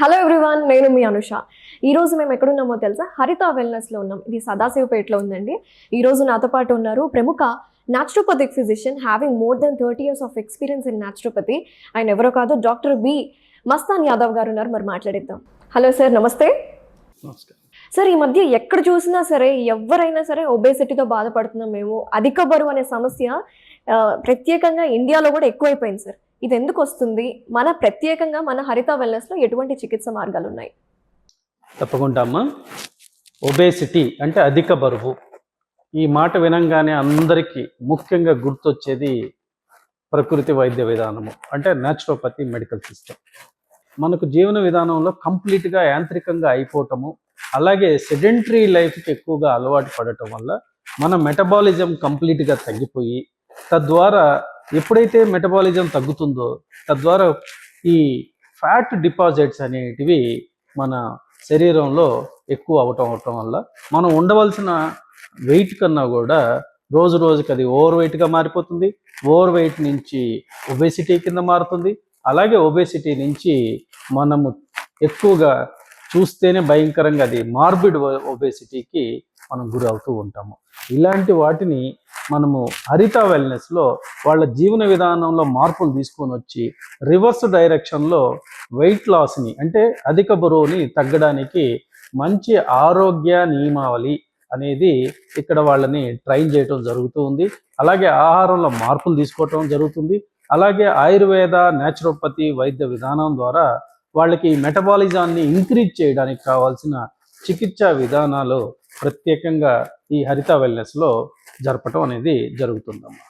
Hello everyone, నేను మీ అనుష. ఈరోజు మేము ఎక్కడున్నామో తెలుసా? హరిత వెల్నెస్లో ఉన్నాం. ఇది సదాశివపేటలో ఉందండి. ఈరోజు నాతో పాటు ఉన్నారు ప్రముఖ naturopathic physician having more than 30 years of experience in naturopathy. ఆయన ఎవరో కాదు, డాక్టర్ బి మస్తాన్ యాదవ్ గారు ఉన్నారు. మరి మాట్లాడిద్దాం. హలో సార్, నమస్తే. సార్, ఈ మధ్య ఎక్కడ చూసినా సరే, ఎవరైనా సరే ఒబేసిటీతో బాధపడుతున్నాం మేము. అధిక బరువు అనే సమస్య ప్రత్యేకంగా ఇండియాలో కూడా ఎక్కువైపోయింది సార్. ఇది ఎందుకు వస్తుంది? ప్రత్యేకంగా మన హరిత వెల్నెస్లో ఎటువంటి చికిత్స మార్గాలు ఉన్నాయి? తప్పకుండా అమ్మా. ఒబేసిటీ అంటే అధిక బరువు. ఈ మాట వినంగానే అందరికీ ముఖ్యంగా గుర్తొచ్చేది ప్రకృతి వైద్య విధానము, అంటే న్యాచురోపతి మెడికల్ సిస్టమ్. మనకు జీవన విధానంలో కంప్లీట్గా యాంత్రికంగా అయిపోవటము, అలాగే సెడెంటరీ లైఫ్కి ఎక్కువగా అలవాటు పడటం వల్ల మన మెటబాలిజం కంప్లీట్గా తగ్గిపోయి, తద్వారా ఎప్పుడైతే మెటబాలిజం తగ్గుతుందో తద్వారా ఈ ఫ్యాట్ డిపాజిట్స్ అనేటివి మన శరీరంలో ఎక్కువ అవటం వల్ల మనం ఉండవలసిన వెయిట్ కన్నా కూడా రోజు రోజుకి అది ఓవర్ వెయిట్గా మారిపోతుంది. ఓవర్ వెయిట్ నుంచి ఒబేసిటీ కింద మారుతుంది. అలాగే ఒబేసిటీ నుంచి మనము ఎక్కువగా చూస్తేనే భయంకరంగా అది మార్బిడ్ ఒబేసిటీకి మనం గురవుతూ ఉంటాము. ఇలాంటి వాటిని మనము హరిత వెల్నెస్లో వాళ్ళ జీవన విధానంలో మార్పులు తీసుకొని వచ్చి రివర్స్ డైరెక్షన్లో వెయిట్ లాస్ని, అంటే అధిక బరువుని తగ్గడానికి మంచి ఆరోగ్య నియమావళి అనేది ఇక్కడ వాళ్ళని ట్రైన్ చేయటం జరుగుతూ ఉంది. అలాగే ఆహారంలో మార్పులు తీసుకోవటం జరుగుతుంది. అలాగే ఆయుర్వేద న్యాచురోపతి వైద్య విధానం ద్వారా వాళ్ళకి మెటబాలిజాన్ని ఇంక్రీజ్ చేయడానికి కావాల్సిన చికిత్సా విధానాలు ప్రత్యేకంగా ఈ హరిత వెల్నెస్లో జరపటం అనేది జరుగుతుందమ్మా.